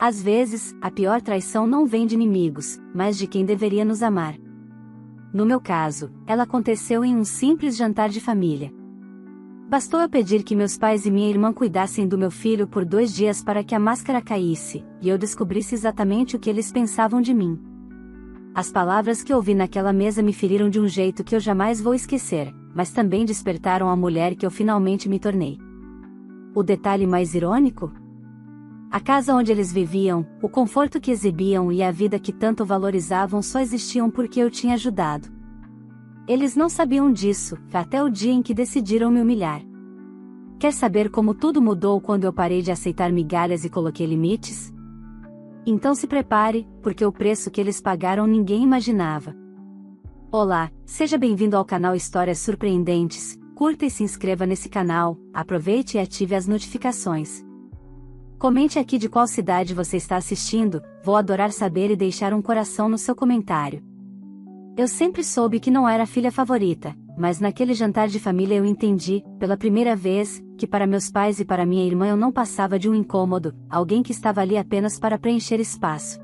Às vezes, a pior traição não vem de inimigos, mas de quem deveria nos amar. No meu caso, ela aconteceu em um simples jantar de família. Bastou eu pedir que meus pais e minha irmã cuidassem do meu filho por 2 dias para que a máscara caísse, e eu descobrisse exatamente o que eles pensavam de mim. As palavras que ouvi naquela mesa me feriram de um jeito que eu jamais vou esquecer, mas também despertaram a mulher que eu finalmente me tornei. O detalhe mais irônico? A casa onde eles viviam, o conforto que exibiam e a vida que tanto valorizavam só existiam porque eu tinha ajudado. Eles não sabiam disso, até o dia em que decidiram me humilhar. Quer saber como tudo mudou quando eu parei de aceitar migalhas e coloquei limites? Então se prepare, porque o preço que eles pagaram ninguém imaginava. Olá, seja bem-vindo ao canal Histórias Surpreendentes, curta e se inscreva nesse canal, aproveite e ative as notificações. Comente aqui de qual cidade você está assistindo, vou adorar saber e deixar um coração no seu comentário. Eu sempre soube que não era a filha favorita, mas naquele jantar de família eu entendi, pela primeira vez, que para meus pais e para minha irmã eu não passava de um incômodo, alguém que estava ali apenas para preencher espaço.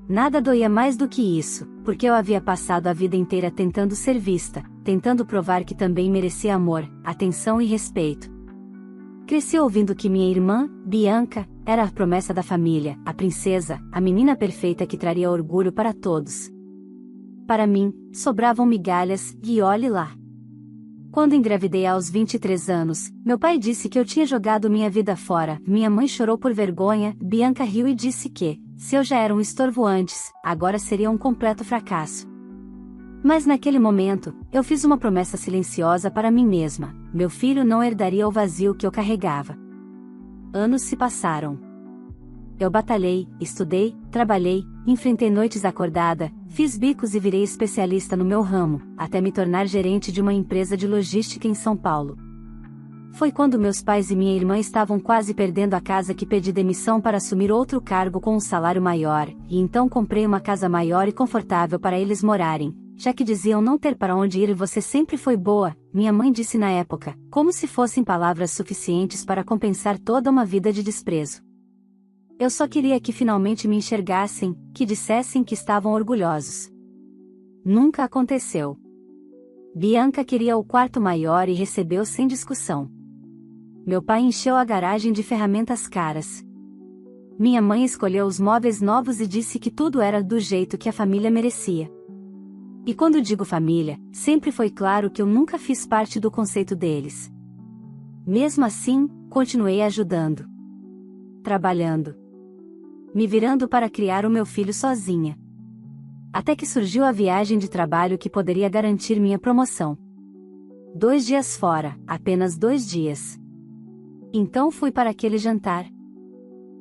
Nada doía mais do que isso, porque eu havia passado a vida inteira tentando ser vista, tentando provar que também merecia amor, atenção e respeito. Cresci ouvindo que minha irmã, Bianca, era a promessa da família, a princesa, a menina perfeita que traria orgulho para todos. Para mim, sobravam migalhas, e olhe lá. Quando engravidei aos 23 anos, meu pai disse que eu tinha jogado minha vida fora, minha mãe chorou por vergonha, Bianca riu e disse que, se eu já era um estorvo antes, agora seria um completo fracasso. Mas naquele momento, eu fiz uma promessa silenciosa para mim mesma: meu filho não herdaria o vazio que eu carregava. Anos se passaram. Eu batalhei, estudei, trabalhei, enfrentei noites acordada, fiz bicos e virei especialista no meu ramo, até me tornar gerente de uma empresa de logística em São Paulo. Foi quando meus pais e minha irmã estavam quase perdendo a casa que pedi demissão para assumir outro cargo com um salário maior, e então comprei uma casa maior e confortável para eles morarem. Já que diziam não ter para onde ir e você sempre foi boa, minha mãe disse na época, como se fossem palavras suficientes para compensar toda uma vida de desprezo. Eu só queria que finalmente me enxergassem, que dissessem que estavam orgulhosos. Nunca aconteceu. Bianca queria o quarto maior e recebeu sem discussão. Meu pai encheu a garagem de ferramentas caras. Minha mãe escolheu os móveis novos e disse que tudo era do jeito que a família merecia. E quando digo família, sempre foi claro que eu nunca fiz parte do conceito deles. Mesmo assim, continuei ajudando. Trabalhando. Me virando para criar o meu filho sozinha. Até que surgiu a viagem de trabalho que poderia garantir minha promoção. 2 dias fora, apenas 2 dias. Então fui para aquele jantar.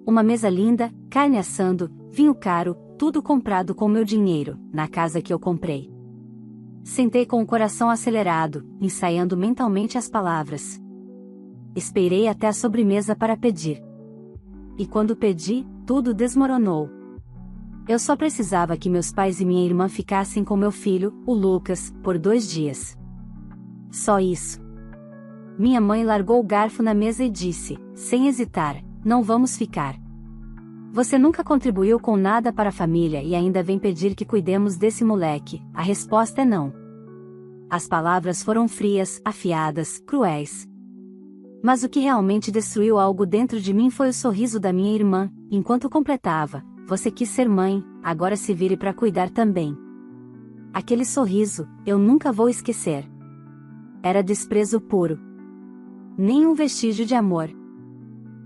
Uma mesa linda, carne assando, vinho caro, tudo comprado com meu dinheiro, na casa que eu comprei. Sentei com o coração acelerado, ensaiando mentalmente as palavras. Esperei até a sobremesa para pedir. E quando pedi, tudo desmoronou. Eu só precisava que meus pais e minha irmã ficassem com meu filho, o Lucas, por 2 dias. Só isso. Minha mãe largou o garfo na mesa e disse, sem hesitar, não vamos ficar. Você nunca contribuiu com nada para a família e ainda vem pedir que cuidemos desse moleque. A resposta é não. As palavras foram frias, afiadas, cruéis. Mas o que realmente destruiu algo dentro de mim foi o sorriso da minha irmã, enquanto completava, você quis ser mãe, agora se vire para cuidar também. Aquele sorriso, eu nunca vou esquecer. Era desprezo puro. Nem um vestígio de amor.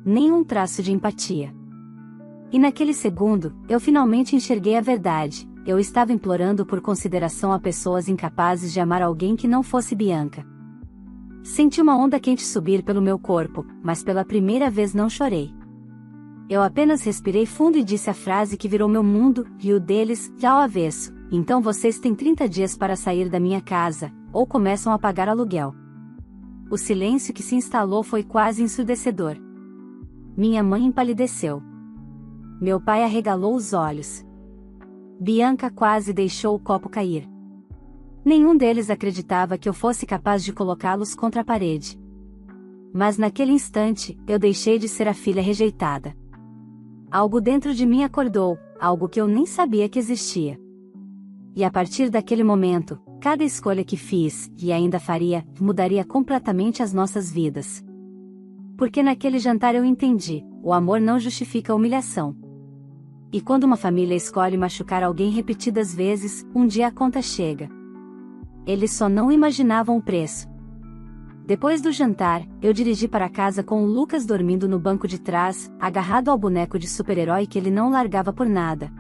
Nem um traço de empatia. E naquele segundo, eu finalmente enxerguei a verdade, eu estava implorando por consideração a pessoas incapazes de amar alguém que não fosse Bianca. Senti uma onda quente subir pelo meu corpo, mas pela primeira vez não chorei. Eu apenas respirei fundo e disse a frase que virou meu mundo, e o deles, já ao avesso, então vocês têm 30 dias para sair da minha casa, ou começam a pagar aluguel. O silêncio que se instalou foi quase ensurdecedor. Minha mãe empalideceu. Meu pai arregalou os olhos. Bianca quase deixou o copo cair. Nenhum deles acreditava que eu fosse capaz de colocá-los contra a parede. Mas naquele instante, eu deixei de ser a filha rejeitada. Algo dentro de mim acordou, algo que eu nem sabia que existia. E a partir daquele momento, cada escolha que fiz, e ainda faria, mudaria completamente as nossas vidas. Porque naquele jantar eu entendi, o amor não justifica a humilhação. E quando uma família escolhe machucar alguém repetidas vezes, um dia a conta chega. Eles só não imaginavam o preço. Depois do jantar, eu dirigi para casa com o Lucas dormindo no banco de trás, agarrado ao boneco de super-herói que ele não largava por nada.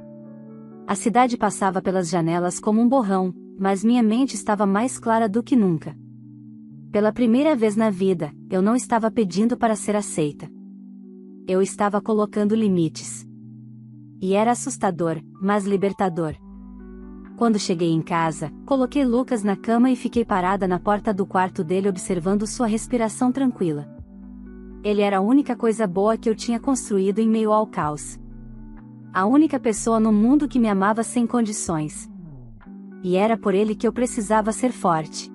A cidade passava pelas janelas como um borrão, mas minha mente estava mais clara do que nunca. Pela primeira vez na vida, eu não estava pedindo para ser aceita. Eu estava colocando limites. E era assustador, mas libertador. Quando cheguei em casa, coloquei Lucas na cama e fiquei parada na porta do quarto dele observando sua respiração tranquila. Ele era a única coisa boa que eu tinha construído em meio ao caos. A única pessoa no mundo que me amava sem condições. E era por ele que eu precisava ser forte.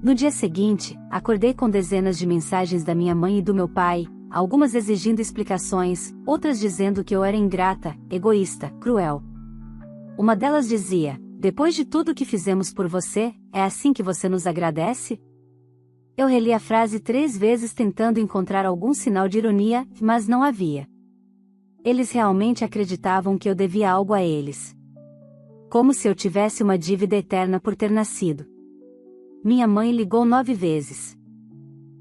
No dia seguinte, acordei com dezenas de mensagens da minha mãe e do meu pai, algumas exigindo explicações, outras dizendo que eu era ingrata, egoísta, cruel. Uma delas dizia: "Depois de tudo que fizemos por você, é assim que você nos agradece?" Eu reli a frase 3 vezes tentando encontrar algum sinal de ironia, mas não havia. Eles realmente acreditavam que eu devia algo a eles. Como se eu tivesse uma dívida eterna por ter nascido. Minha mãe ligou 9 vezes.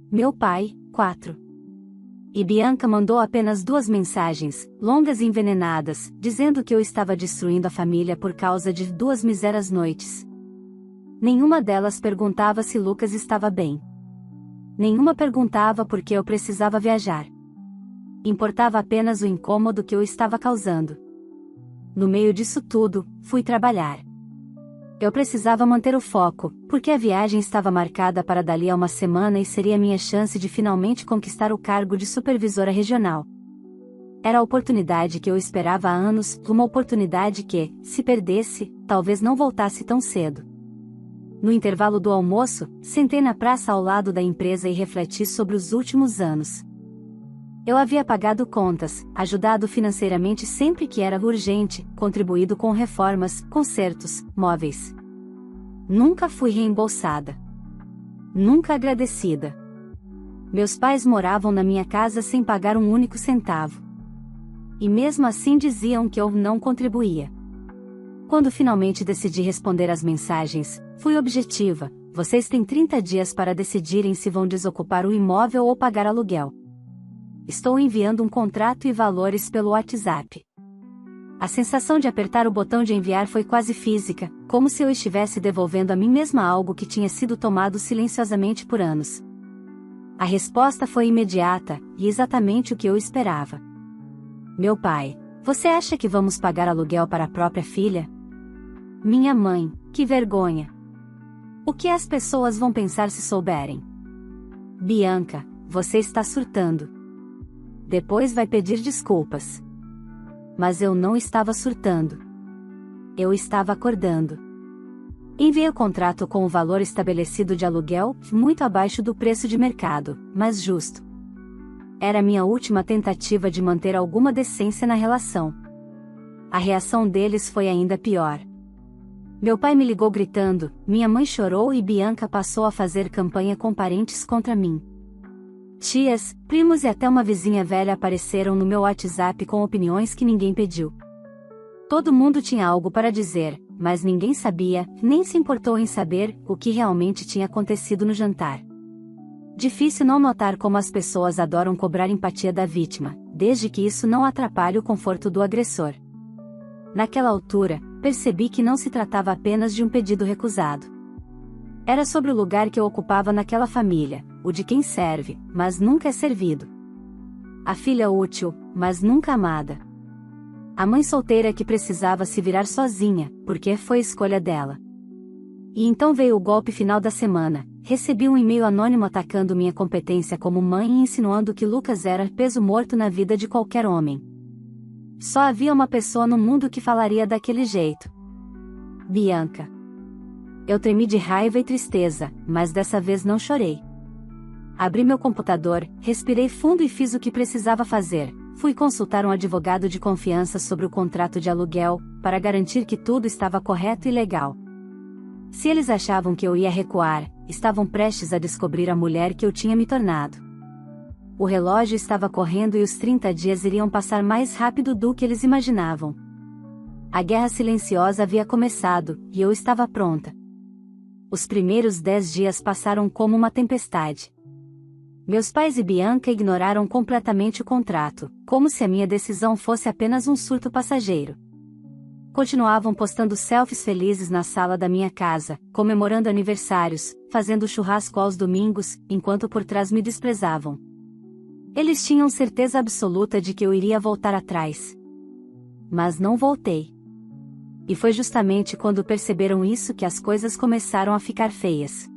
Meu pai, 4. E Bianca mandou apenas 2 mensagens, longas e envenenadas, dizendo que eu estava destruindo a família por causa de 2 misérias noites. Nenhuma delas perguntava se Lucas estava bem. Nenhuma perguntava por que eu precisava viajar. Importava apenas o incômodo que eu estava causando. No meio disso tudo, fui trabalhar. Eu precisava manter o foco, porque a viagem estava marcada para dali a uma semana e seria minha chance de finalmente conquistar o cargo de supervisora regional. Era a oportunidade que eu esperava há anos, uma oportunidade que, se perdesse, talvez não voltasse tão cedo. No intervalo do almoço, sentei na praça ao lado da empresa e refleti sobre os últimos anos. Eu havia pagado contas, ajudado financeiramente sempre que era urgente, contribuído com reformas, consertos, móveis. Nunca fui reembolsada. Nunca agradecida. Meus pais moravam na minha casa sem pagar um único centavo. E mesmo assim diziam que eu não contribuía. Quando finalmente decidi responder às mensagens, fui objetiva: vocês têm 30 dias para decidirem se vão desocupar o imóvel ou pagar aluguel. Estou enviando um contrato e valores pelo WhatsApp. A sensação de apertar o botão de enviar foi quase física, como se eu estivesse devolvendo a mim mesma algo que tinha sido tomado silenciosamente por anos. A resposta foi imediata, e exatamente o que eu esperava. Meu pai: você acha que vamos pagar aluguel para a própria filha? Minha mãe: que vergonha! O que as pessoas vão pensar se souberem? Bianca: você está surtando. Depois vai pedir desculpas. Mas eu não estava surtando. Eu estava acordando. Enviei o contrato com o valor estabelecido de aluguel, muito abaixo do preço de mercado, mas justo. Era minha última tentativa de manter alguma decência na relação. A reação deles foi ainda pior. Meu pai me ligou gritando, minha mãe chorou e Bianca passou a fazer campanha com parentes contra mim. Tias, primos e até uma vizinha velha apareceram no meu WhatsApp com opiniões que ninguém pediu. Todo mundo tinha algo para dizer, mas ninguém sabia, nem se importou em saber, o que realmente tinha acontecido no jantar. Difícil não notar como as pessoas adoram cobrar empatia da vítima, desde que isso não atrapalhe o conforto do agressor. Naquela altura, percebi que não se tratava apenas de um pedido recusado. Era sobre o lugar que eu ocupava naquela família, o de quem serve, mas nunca é servido. A filha útil, mas nunca amada. A mãe solteira que precisava se virar sozinha, porque foi escolha dela. E então veio o golpe final da semana. Recebi um e-mail anônimo atacando minha competência como mãe e insinuando que Lucas era peso morto na vida de qualquer homem. Só havia uma pessoa no mundo que falaria daquele jeito. Bianca. Eu tremi de raiva e tristeza, mas dessa vez não chorei. Abri meu computador, respirei fundo e fiz o que precisava fazer. Fui consultar um advogado de confiança sobre o contrato de aluguel, para garantir que tudo estava correto e legal. Se eles achavam que eu ia recuar, estavam prestes a descobrir a mulher que eu tinha me tornado. O relógio estava correndo e os 30 dias iriam passar mais rápido do que eles imaginavam. A guerra silenciosa havia começado, e eu estava pronta. Os primeiros 10 dias passaram como uma tempestade. Meus pais e Bianca ignoraram completamente o contrato, como se a minha decisão fosse apenas um surto passageiro. Continuavam postando selfies felizes na sala da minha casa, comemorando aniversários, fazendo churrasco aos domingos, enquanto por trás me desprezavam. Eles tinham certeza absoluta de que eu iria voltar atrás. Mas não voltei. E foi justamente quando perceberam isso que as coisas começaram a ficar feias.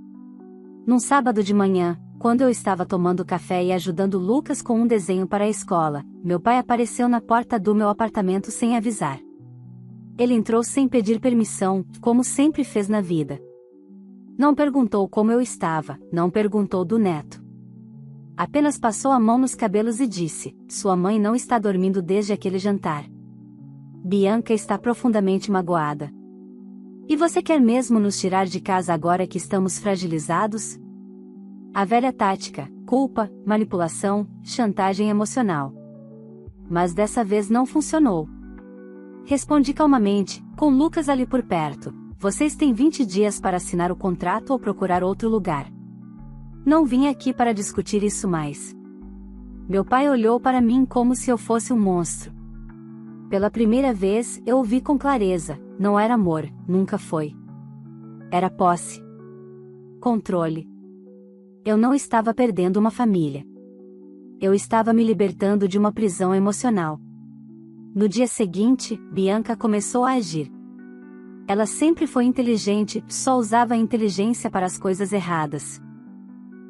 Num sábado de manhã, quando eu estava tomando café e ajudando Lucas com um desenho para a escola, meu pai apareceu na porta do meu apartamento sem avisar. Ele entrou sem pedir permissão, como sempre fez na vida. Não perguntou como eu estava, não perguntou do neto. Apenas passou a mão nos cabelos e disse: "Sua mãe não está dormindo desde aquele jantar. Bianca está profundamente magoada. E você quer mesmo nos tirar de casa agora que estamos fragilizados?" A velha tática: culpa, manipulação, chantagem emocional. Mas dessa vez não funcionou. Respondi calmamente, com Lucas ali por perto: "Vocês têm 20 dias para assinar o contrato ou procurar outro lugar. Não vim aqui para discutir isso mais." Meu pai olhou para mim como se eu fosse um monstro. Pela primeira vez, eu o vi com clareza: não era amor, nunca foi. Era posse. Controle. Eu não estava perdendo uma família. Eu estava me libertando de uma prisão emocional. No dia seguinte, Bianca começou a agir. Ela sempre foi inteligente, só usava a inteligência para as coisas erradas.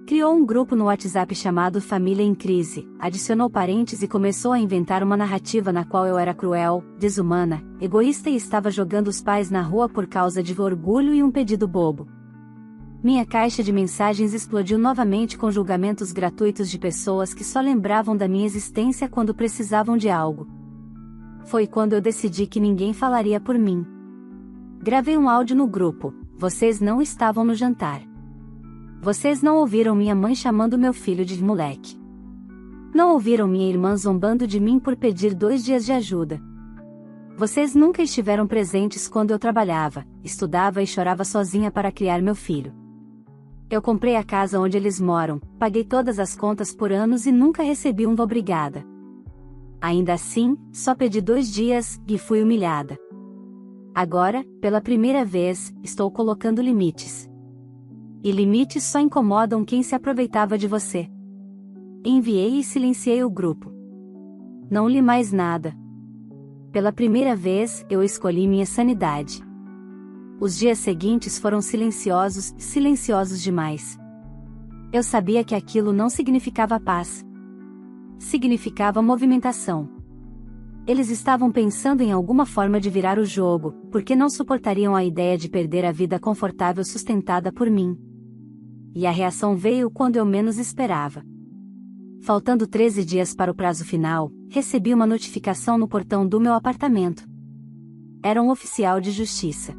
Criou um grupo no WhatsApp chamado Família em Crise, adicionou parentes e começou a inventar uma narrativa na qual eu era cruel, desumana, egoísta e estava jogando os pais na rua por causa de orgulho e um pedido bobo. Minha caixa de mensagens explodiu novamente com julgamentos gratuitos de pessoas que só lembravam da minha existência quando precisavam de algo. Foi quando eu decidi que ninguém falaria por mim. Gravei um áudio no grupo: "Vocês não estavam no jantar. Vocês não ouviram minha mãe chamando meu filho de moleque. Não ouviram minha irmã zombando de mim por pedir 2 dias de ajuda. Vocês nunca estiveram presentes quando eu trabalhava, estudava e chorava sozinha para criar meu filho. Eu comprei a casa onde eles moram, paguei todas as contas por anos e nunca recebi um obrigada. Ainda assim, só pedi 2 dias, e fui humilhada. Agora, pela primeira vez, estou colocando limites. E limites só incomodam quem se aproveitava de você." Enviei e silenciei o grupo. Não li mais nada. Pela primeira vez, eu escolhi minha sanidade. Os dias seguintes foram silenciosos, silenciosos demais. Eu sabia que aquilo não significava paz. Significava movimentação. Eles estavam pensando em alguma forma de virar o jogo, porque não suportariam a ideia de perder a vida confortável sustentada por mim. E a reação veio quando eu menos esperava. Faltando 13 dias para o prazo final, recebi uma notificação no portão do meu apartamento. Era um oficial de justiça.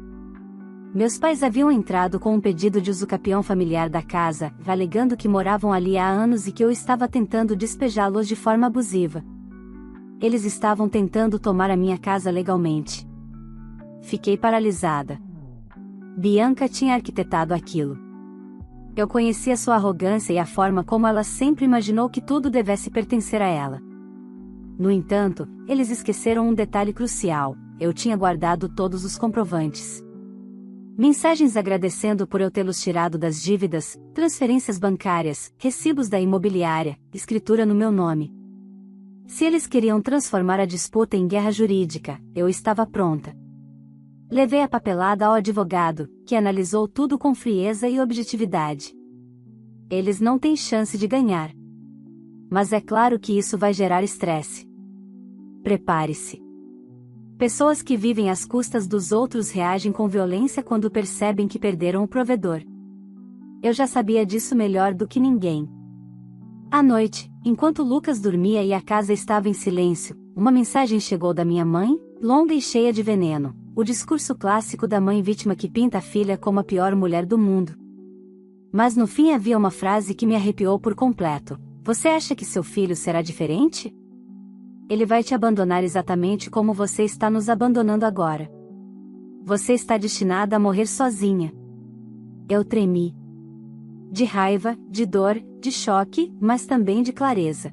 Meus pais haviam entrado com um pedido de usucapião familiar da casa, alegando que moravam ali há anos e que eu estava tentando despejá-los de forma abusiva. Eles estavam tentando tomar a minha casa legalmente. Fiquei paralisada. Bianca tinha arquitetado aquilo. Eu conhecia sua arrogância e a forma como ela sempre imaginou que tudo devesse pertencer a ela. No entanto, eles esqueceram um detalhe crucial: eu tinha guardado todos os comprovantes. Mensagens agradecendo por eu tê-los tirado das dívidas, transferências bancárias, recibos da imobiliária, escritura no meu nome. Se eles queriam transformar a disputa em guerra jurídica, eu estava pronta. Levei a papelada ao advogado, que analisou tudo com frieza e objetividade. Eles não têm chance de ganhar. Mas é claro que isso vai gerar estresse. Prepare-se. Pessoas que vivem às custas dos outros reagem com violência quando percebem que perderam o provedor. Eu já sabia disso melhor do que ninguém. À noite, enquanto Lucas dormia e a casa estava em silêncio, uma mensagem chegou da minha mãe, longa e cheia de veneno, o discurso clássico da mãe vítima que pinta a filha como a pior mulher do mundo. Mas no fim havia uma frase que me arrepiou por completo: "Você acha que seu filho será diferente? Ele vai te abandonar exatamente como você está nos abandonando agora. Você está destinada a morrer sozinha." Eu tremi. De raiva, de dor, de choque, mas também de clareza.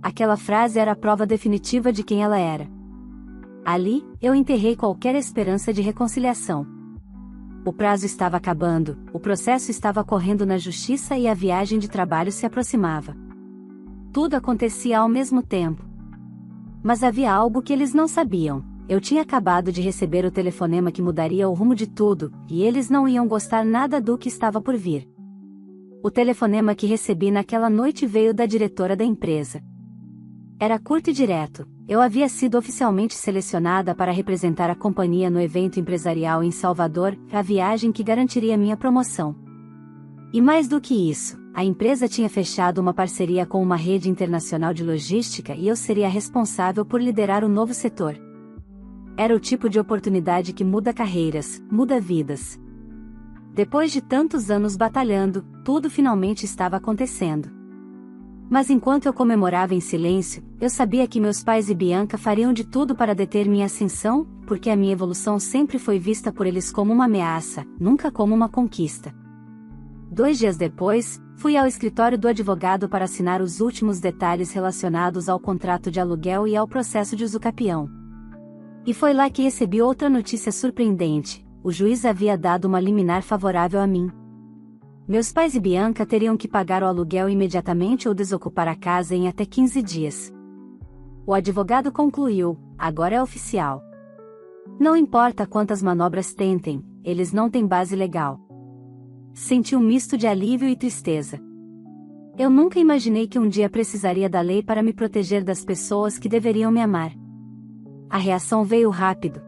Aquela frase era a prova definitiva de quem ela era. Ali, eu enterrei qualquer esperança de reconciliação. O prazo estava acabando, o processo estava correndo na justiça e a viagem de trabalho se aproximava. Tudo acontecia ao mesmo tempo. Mas havia algo que eles não sabiam. Eu tinha acabado de receber o telefonema que mudaria o rumo de tudo, e eles não iam gostar nada do que estava por vir. O telefonema que recebi naquela noite veio da diretora da empresa. Era curto e direto: eu havia sido oficialmente selecionada para representar a companhia no evento empresarial em Salvador, a viagem que garantiria minha promoção. E mais do que isso, a empresa tinha fechado uma parceria com uma rede internacional de logística e eu seria responsável por liderar o novo setor. Era o tipo de oportunidade que muda carreiras, muda vidas. Depois de tantos anos batalhando, tudo finalmente estava acontecendo. Mas enquanto eu comemorava em silêncio, eu sabia que meus pais e Bianca fariam de tudo para deter minha ascensão, porque a minha evolução sempre foi vista por eles como uma ameaça, nunca como uma conquista. 2 dias depois, fui ao escritório do advogado para assinar os últimos detalhes relacionados ao contrato de aluguel e ao processo de usucapião. E foi lá que recebi outra notícia surpreendente: o juiz havia dado uma liminar favorável a mim. Meus pais e Bianca teriam que pagar o aluguel imediatamente ou desocupar a casa em até 15 dias. O advogado concluiu: agora é oficial. Não importa quantas manobras tentem, eles não têm base legal. Senti um misto de alívio e tristeza. Eu nunca imaginei que um dia precisaria da lei para me proteger das pessoas que deveriam me amar. A reação veio rápido.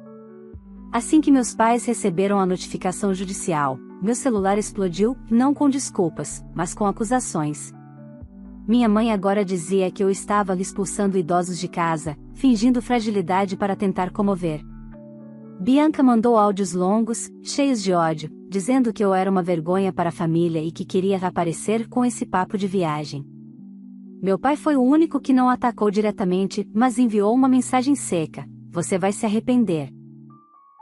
Assim que meus pais receberam a notificação judicial, meu celular explodiu, não com desculpas, mas com acusações. Minha mãe agora dizia que eu estava expulsando idosos de casa, fingindo fragilidade para tentar comover. Bianca mandou áudios longos, cheios de ódio, dizendo que eu era uma vergonha para a família e que queria aparecer com esse papo de viagem. Meu pai foi o único que não atacou diretamente, mas enviou uma mensagem seca: "Você vai se arrepender."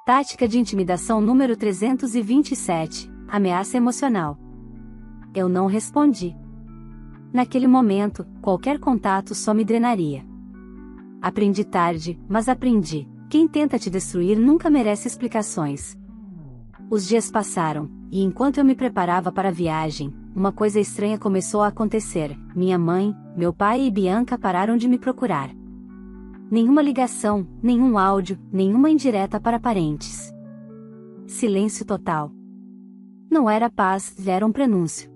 Tática de intimidação número 327, ameaça emocional. Eu não respondi. Naquele momento, qualquer contato só me drenaria. Aprendi tarde, mas aprendi: quem tenta te destruir nunca merece explicações. Os dias passaram, e enquanto eu me preparava para a viagem, uma coisa estranha começou a acontecer: minha mãe, meu pai e Bianca pararam de me procurar. Nenhuma ligação, nenhum áudio, nenhuma indireta para parentes. Silêncio total. Não era paz, era um prenúncio.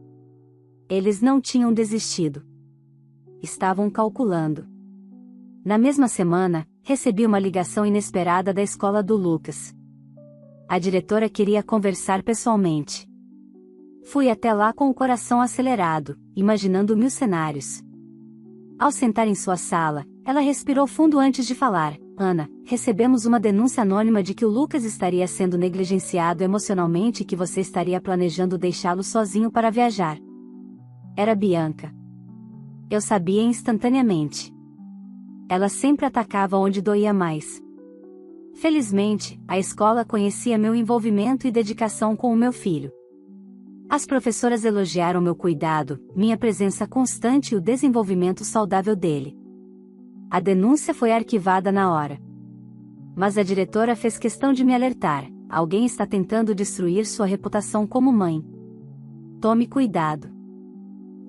Eles não tinham desistido. Estavam calculando. Na mesma semana, recebi uma ligação inesperada da escola do Lucas. A diretora queria conversar pessoalmente. Fui até lá com o coração acelerado, imaginando 1000 cenários. Ao sentar em sua sala, ela respirou fundo antes de falar: "Ana, recebemos uma denúncia anônima de que o Lucas estaria sendo negligenciado emocionalmente e que você estaria planejando deixá-lo sozinho para viajar." Era Bianca. Eu sabia instantaneamente. Ela sempre atacava onde doía mais. Felizmente, a escola conhecia meu envolvimento e dedicação com o meu filho. As professoras elogiaram meu cuidado, minha presença constante e o desenvolvimento saudável dele. A denúncia foi arquivada na hora. Mas a diretora fez questão de me alertar: alguém está tentando destruir sua reputação como mãe. Tome cuidado.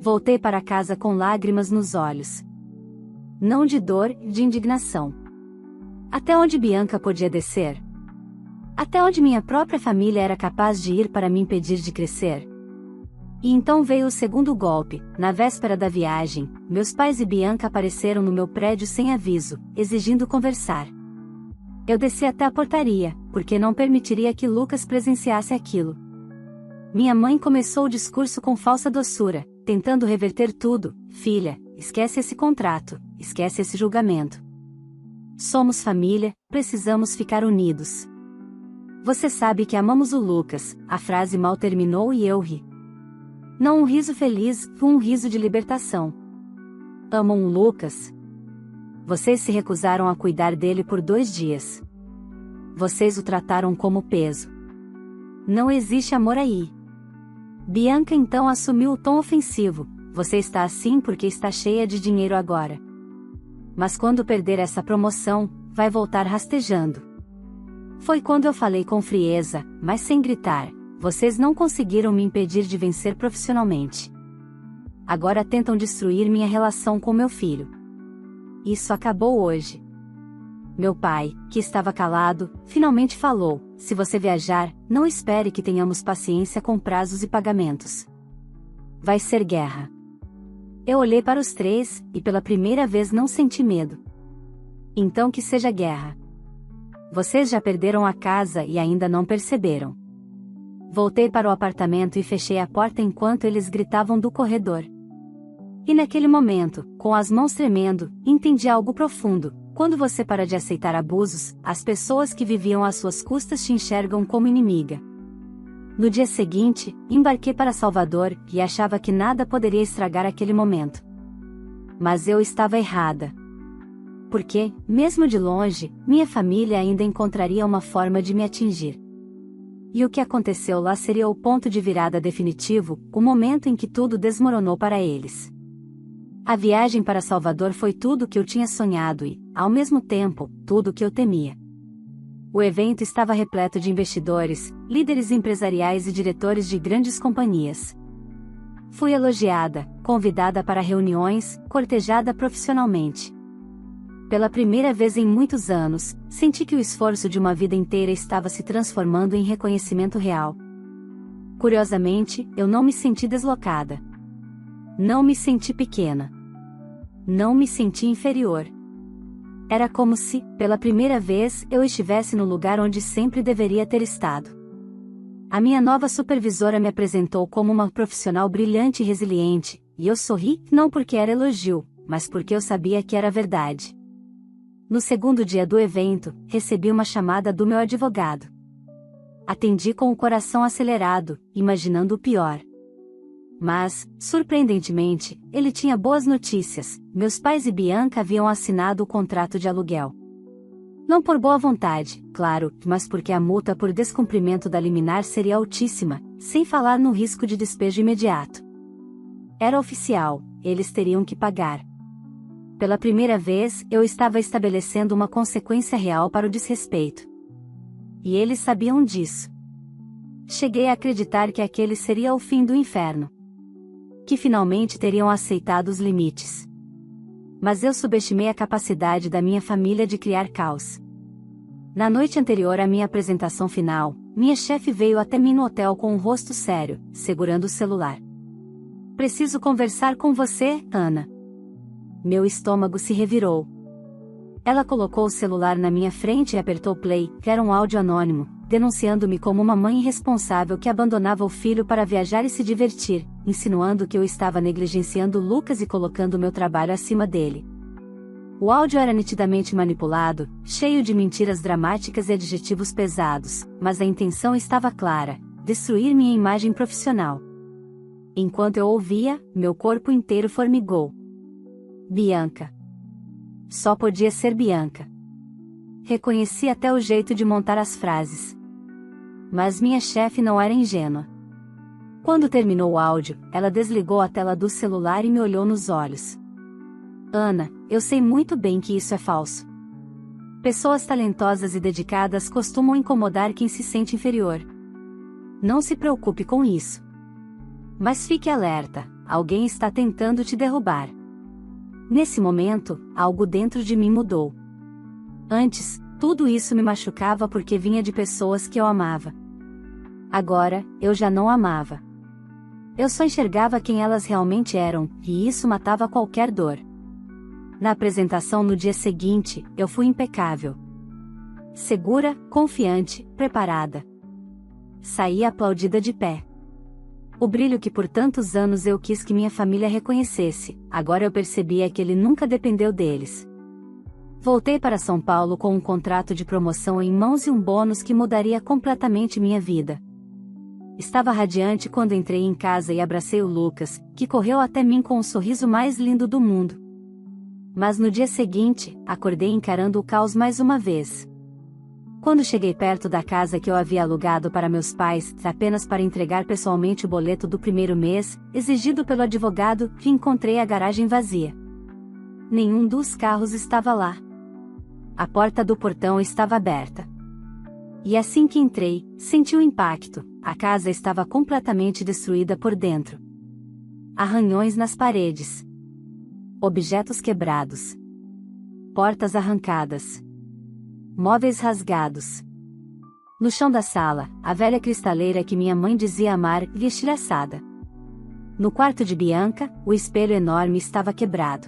Voltei para casa com lágrimas nos olhos. Não de dor, de indignação. Até onde Bianca podia descer? Até onde minha própria família era capaz de ir para me impedir de crescer? E então veio o segundo golpe. Na véspera da viagem, meus pais e Bianca apareceram no meu prédio sem aviso, exigindo conversar. Eu desci até a portaria, porque não permitiria que Lucas presenciasse aquilo. Minha mãe começou o discurso com falsa doçura: tentando reverter tudo. Filha, esquece esse contrato, esquece esse julgamento. Somos família, precisamos ficar unidos. Você sabe que amamos o Lucas. A frase mal terminou e eu ri. Não um riso feliz, um riso de libertação. Amam o Lucas? Vocês se recusaram a cuidar dele por 2 dias. Vocês o trataram como peso. Não existe amor aí. Bianca então assumiu o tom ofensivo. Você está assim porque está cheia de dinheiro agora. Mas quando perder essa promoção, vai voltar rastejando. Foi quando eu falei com frieza, mas sem gritar. Vocês não conseguiram me impedir de vencer profissionalmente. Agora tentam destruir minha relação com meu filho. Isso acabou hoje. Meu pai, que estava calado, finalmente falou: se você viajar, não espere que tenhamos paciência com prazos e pagamentos. Vai ser guerra. Eu olhei para os 3, e pela primeira vez não senti medo. Então que seja guerra. Vocês já perderam a casa e ainda não perceberam. Voltei para o apartamento e fechei a porta enquanto eles gritavam do corredor. E naquele momento, com as mãos tremendo, entendi algo profundo. Quando você para de aceitar abusos, as pessoas que viviam às suas custas te enxergam como inimiga. No dia seguinte, embarquei para Salvador e achava que nada poderia estragar aquele momento. Mas eu estava errada. Porque, mesmo de longe, minha família ainda encontraria uma forma de me atingir. E o que aconteceu lá seria o ponto de virada definitivo, o momento em que tudo desmoronou para eles. A viagem para Salvador foi tudo o que eu tinha sonhado e, ao mesmo tempo, tudo o que eu temia. O evento estava repleto de investidores, líderes empresariais e diretores de grandes companhias. Fui elogiada, convidada para reuniões, cortejada profissionalmente. Pela primeira vez em muitos anos, senti que o esforço de uma vida inteira estava se transformando em reconhecimento real. Curiosamente, eu não me senti deslocada. Não me senti pequena. Não me senti inferior. Era como se, pela primeira vez, eu estivesse no lugar onde sempre deveria ter estado. A minha nova supervisora me apresentou como uma profissional brilhante e resiliente, e eu sorri, não porque era elogio, mas porque eu sabia que era verdade. No segundo dia do evento, recebi uma chamada do meu advogado. Atendi com o coração acelerado, imaginando o pior. Mas, surpreendentemente, ele tinha boas notícias. Meus pais e Bianca haviam assinado o contrato de aluguel. Não por boa vontade, claro, mas porque a multa por descumprimento da liminar seria altíssima, sem falar no risco de despejo imediato. Era oficial, eles teriam que pagar. Pela primeira vez, eu estava estabelecendo uma consequência real para o desrespeito. E eles sabiam disso. Cheguei a acreditar que aquele seria o fim do inferno. Que finalmente teriam aceitado os limites. Mas eu subestimei a capacidade da minha família de criar caos. Na noite anterior à minha apresentação final, minha chefe veio até mim no hotel com um rosto sério, segurando o celular. Preciso conversar com você, Ana. Meu estômago se revirou. Ela colocou o celular na minha frente e apertou play, que era um áudio anônimo, denunciando-me como uma mãe irresponsável que abandonava o filho para viajar e se divertir, insinuando que eu estava negligenciando Lucas e colocando meu trabalho acima dele. O áudio era nitidamente manipulado, cheio de mentiras dramáticas e adjetivos pesados, mas a intenção estava clara: destruir minha imagem profissional. Enquanto eu ouvia, meu corpo inteiro formigou. Bianca. Só podia ser Bianca. Reconheci até o jeito de montar as frases. Mas minha chefe não era ingênua. Quando terminou o áudio, ela desligou a tela do celular e me olhou nos olhos. Ana, eu sei muito bem que isso é falso. Pessoas talentosas e dedicadas costumam incomodar quem se sente inferior. Não se preocupe com isso. Mas fique alerta, alguém está tentando te derrubar. Nesse momento, algo dentro de mim mudou. Antes, tudo isso me machucava porque vinha de pessoas que eu amava. Agora, eu já não amava. Eu só enxergava quem elas realmente eram, e isso matava qualquer dor. Na apresentação no dia seguinte, eu fui impecável. Segura, confiante, preparada. Saí aplaudida de pé. O brilho que por tantos anos eu quis que minha família reconhecesse, agora eu percebia que ele nunca dependeu deles. Voltei para São Paulo com um contrato de promoção em mãos e um bônus que mudaria completamente minha vida. Estava radiante quando entrei em casa e abracei o Lucas, que correu até mim com o sorriso mais lindo do mundo. Mas no dia seguinte, acordei encarando o caos mais uma vez. Quando cheguei perto da casa que eu havia alugado para meus pais, apenas para entregar pessoalmente o boleto do primeiro mês, exigido pelo advogado, encontrei a garagem vazia. Nenhum dos carros estava lá. A porta do portão estava aberta. E assim que entrei, senti o impacto. A casa estava completamente destruída por dentro. Arranhões nas paredes. Objetos quebrados. Portas arrancadas. Móveis rasgados. No chão da sala, a velha cristaleira que minha mãe dizia amar, estilhaçada. No quarto de Bianca, o espelho enorme estava quebrado.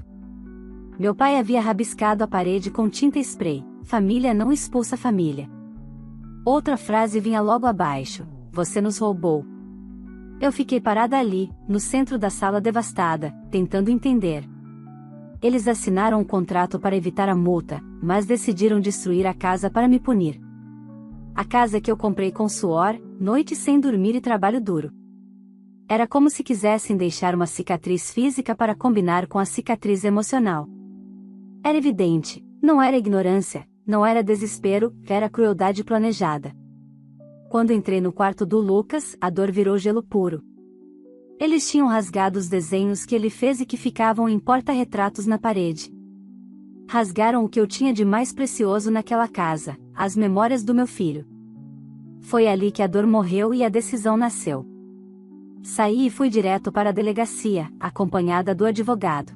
Meu pai havia rabiscado a parede com tinta spray: família não expulsa família. Outra frase vinha logo abaixo: você nos roubou. Eu fiquei parada ali, no centro da sala devastada, tentando entender. Eles assinaram um contrato para evitar a multa, mas decidiram destruir a casa para me punir. A casa que eu comprei com suor, noites sem dormir e trabalho duro. Era como se quisessem deixar uma cicatriz física para combinar com a cicatriz emocional. Era evidente, não era ignorância, não era desespero, era crueldade planejada. Quando entrei no quarto do Lucas, a dor virou gelo puro. Eles tinham rasgado os desenhos que ele fez e que ficavam em porta-retratos na parede. Rasgaram o que eu tinha de mais precioso naquela casa, as memórias do meu filho. Foi ali que a dor morreu e a decisão nasceu. Saí e fui direto para a delegacia, acompanhada do advogado.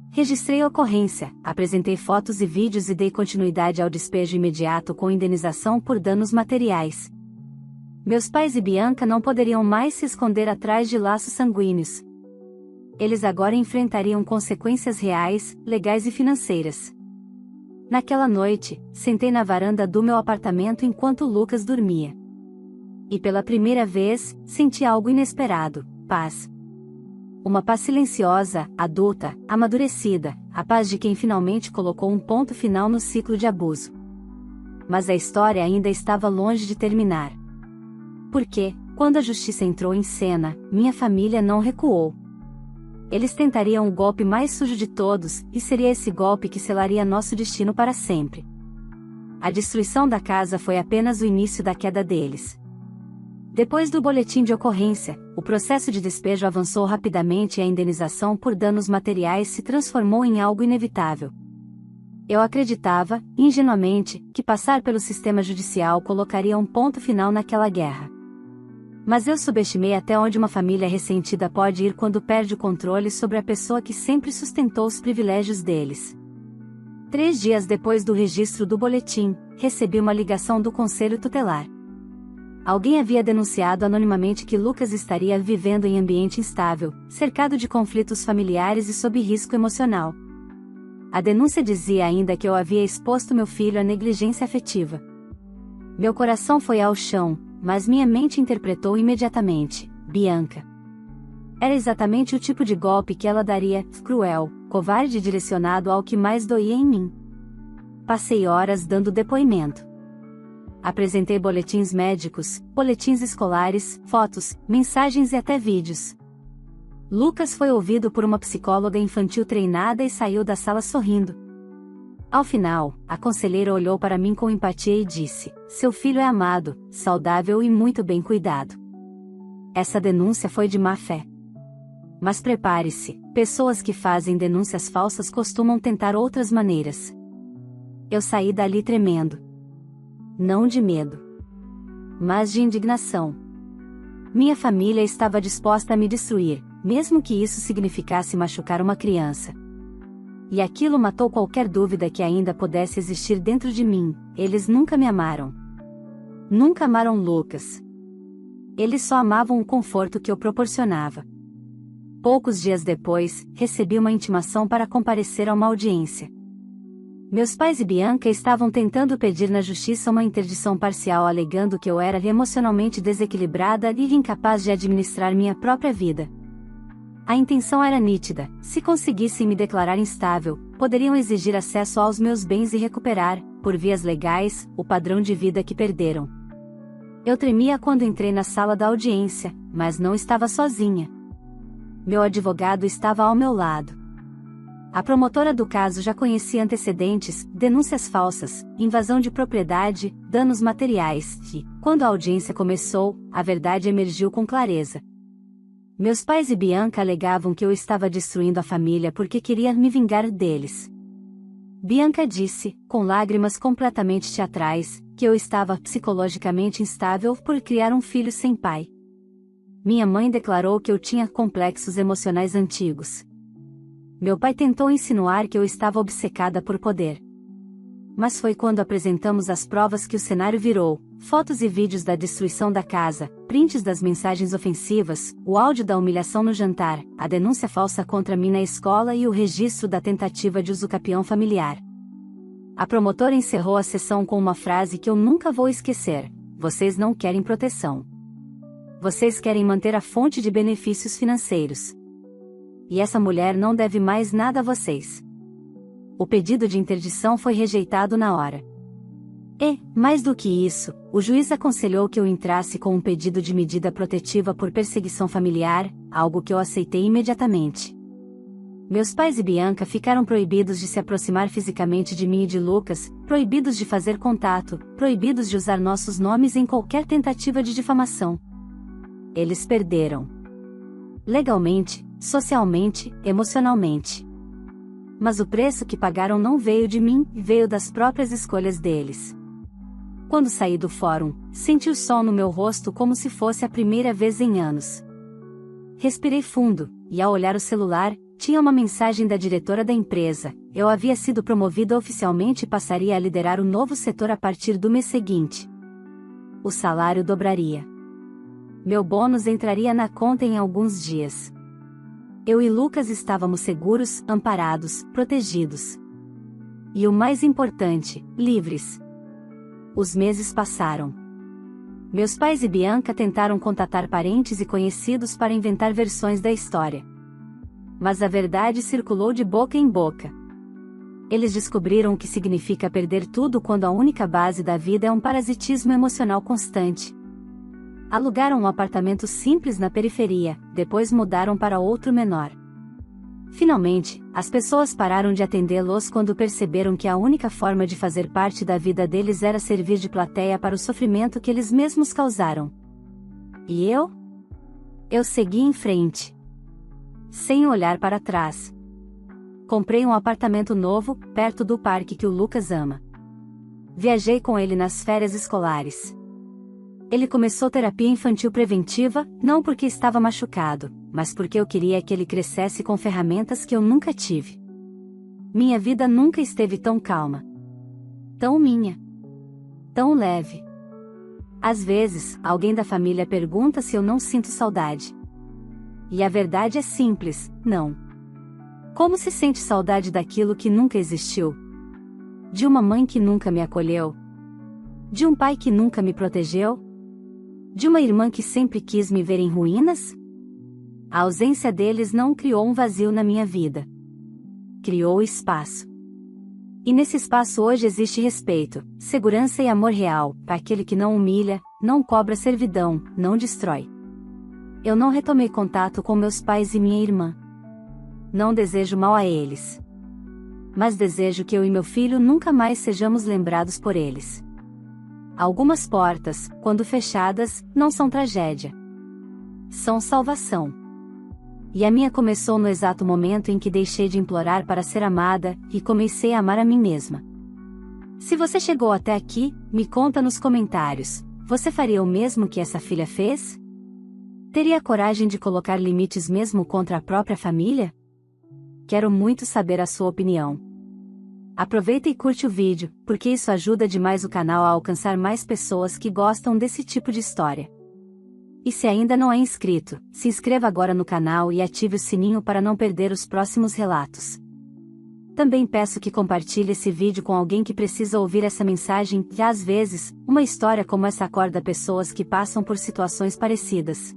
Registrei a ocorrência, apresentei fotos e vídeos e dei continuidade ao despejo imediato com indenização por danos materiais. Meus pais e Bianca não poderiam mais se esconder atrás de laços sanguíneos. Eles agora enfrentariam consequências reais, legais e financeiras. Naquela noite, sentei na varanda do meu apartamento enquanto Lucas dormia. E pela primeira vez, senti algo inesperado: paz. Uma paz silenciosa, adulta, amadurecida, a paz de quem finalmente colocou um ponto final no ciclo de abuso. Mas a história ainda estava longe de terminar. Porque, quando a justiça entrou em cena, minha família não recuou. Eles tentariam o golpe mais sujo de todos, e seria esse golpe que selaria nosso destino para sempre. A destruição da casa foi apenas o início da queda deles. Depois do boletim de ocorrência, o processo de despejo avançou rapidamente e a indenização por danos materiais se transformou em algo inevitável. Eu acreditava, ingenuamente, que passar pelo sistema judicial colocaria um ponto final naquela guerra. Mas eu subestimei até onde uma família ressentida pode ir quando perde o controle sobre a pessoa que sempre sustentou os privilégios deles. 3 dias depois do registro do boletim, recebi uma ligação do Conselho Tutelar. Alguém havia denunciado anonimamente que Lucas estaria vivendo em ambiente instável, cercado de conflitos familiares e sob risco emocional. A denúncia dizia ainda que eu havia exposto meu filho à negligência afetiva. Meu coração foi ao chão, mas minha mente interpretou imediatamente: Bianca. Era exatamente o tipo de golpe que ela daria, cruel, covarde e direcionado ao que mais doía em mim. Passei horas dando depoimento. Apresentei boletins médicos, boletins escolares, fotos, mensagens e até vídeos. Lucas foi ouvido por uma psicóloga infantil treinada e saiu da sala sorrindo. Ao final, a conselheira olhou para mim com empatia e disse: seu filho é amado, saudável e muito bem cuidado. Essa denúncia foi de má fé. Mas prepare-se, pessoas que fazem denúncias falsas costumam tentar outras maneiras. Eu saí dali tremendo. Não de medo, mas de indignação. Minha família estava disposta a me destruir, mesmo que isso significasse machucar uma criança. E aquilo matou qualquer dúvida que ainda pudesse existir dentro de mim: eles nunca me amaram. Nunca amaram Lucas. Eles só amavam o conforto que eu proporcionava. Poucos dias depois, recebi uma intimação para comparecer a uma audiência. Meus pais e Bianca estavam tentando pedir na justiça uma interdição parcial alegando que eu era emocionalmente desequilibrada e incapaz de administrar minha própria vida. A intenção era nítida: se conseguissem me declarar instável, poderiam exigir acesso aos meus bens e recuperar, por vias legais, o padrão de vida que perderam. Eu tremia quando entrei na sala da audiência, mas não estava sozinha. Meu advogado estava ao meu lado. A promotora do caso já conhecia antecedentes, denúncias falsas, invasão de propriedade, danos materiais, e, quando a audiência começou, a verdade emergiu com clareza. Meus pais e Bianca alegavam que eu estava destruindo a família porque queria me vingar deles. Bianca disse, com lágrimas completamente teatrais, que eu estava psicologicamente instável por criar um filho sem pai. Minha mãe declarou que eu tinha complexos emocionais antigos. Meu pai tentou insinuar que eu estava obcecada por poder. Mas foi quando apresentamos as provas que o cenário virou: fotos e vídeos da destruição da casa, prints das mensagens ofensivas, o áudio da humilhação no jantar, a denúncia falsa contra mim na escola e o registro da tentativa de usucapião familiar. A promotora encerrou a sessão com uma frase que eu nunca vou esquecer: vocês não querem proteção. Vocês querem manter a fonte de benefícios financeiros. E essa mulher não deve mais nada a vocês. O pedido de interdição foi rejeitado na hora. E, mais do que isso, o juiz aconselhou que eu entrasse com um pedido de medida protetiva por perseguição familiar, algo que eu aceitei imediatamente. Meus pais e Bianca ficaram proibidos de se aproximar fisicamente de mim e de Lucas, proibidos de fazer contato, proibidos de usar nossos nomes em qualquer tentativa de difamação. Eles perderam. Legalmente, socialmente, emocionalmente. Mas o preço que pagaram não veio de mim, veio das próprias escolhas deles. Quando saí do fórum, senti o sol no meu rosto como se fosse a primeira vez em anos. Respirei fundo, e ao olhar o celular, tinha uma mensagem da diretora da empresa: eu havia sido promovida oficialmente e passaria a liderar o novo setor a partir do mês seguinte. O salário dobraria. Meu bônus entraria na conta em alguns dias. Eu e Lucas estávamos seguros, amparados, protegidos. E o mais importante, livres. Os meses passaram. Meus pais e Bianca tentaram contatar parentes e conhecidos para inventar versões da história. Mas a verdade circulou de boca em boca. Eles descobriram o que significa perder tudo quando a única base da vida é um parasitismo emocional constante. Alugaram um apartamento simples na periferia, depois mudaram para outro menor. Finalmente, as pessoas pararam de atendê-los quando perceberam que a única forma de fazer parte da vida deles era servir de plateia para o sofrimento que eles mesmos causaram. E eu? Eu segui em frente. Sem olhar para trás. Comprei um apartamento novo, perto do parque que o Lucas ama. Viajei com ele nas férias escolares. Ele começou terapia infantil preventiva, não porque estava machucado, mas porque eu queria que ele crescesse com ferramentas que eu nunca tive. Minha vida nunca esteve tão calma. Tão minha. Tão leve. Às vezes, alguém da família pergunta se eu não sinto saudade. E a verdade é simples: não. Como se sente saudade daquilo que nunca existiu? De uma mãe que nunca me acolheu? De um pai que nunca me protegeu? De uma irmã que sempre quis me ver em ruínas? A ausência deles não criou um vazio na minha vida. Criou espaço. E nesse espaço hoje existe respeito, segurança e amor real, para aquele que não humilha, não cobra servidão, não destrói. Eu não retomei contato com meus pais e minha irmã. Não desejo mal a eles. Mas desejo que eu e meu filho nunca mais sejamos lembrados por eles. Algumas portas, quando fechadas, não são tragédia. São salvação. E a minha começou no exato momento em que deixei de implorar para ser amada, e comecei a amar a mim mesma. Se você chegou até aqui, me conta nos comentários: você faria o mesmo que essa filha fez? Teria coragem de colocar limites mesmo contra a própria família? Quero muito saber a sua opinião. Aproveita e curte o vídeo, porque isso ajuda demais o canal a alcançar mais pessoas que gostam desse tipo de história. E se ainda não é inscrito, se inscreva agora no canal e ative o sininho para não perder os próximos relatos. Também peço que compartilhe esse vídeo com alguém que precisa ouvir essa mensagem, e às vezes, uma história como essa acorda pessoas que passam por situações parecidas.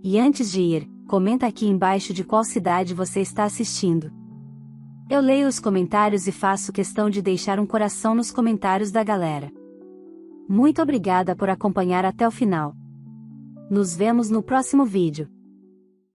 E antes de ir, comenta aqui embaixo de qual cidade você está assistindo. Eu leio os comentários e faço questão de deixar um coração nos comentários da galera. Muito obrigada por acompanhar até o final. Nos vemos no próximo vídeo.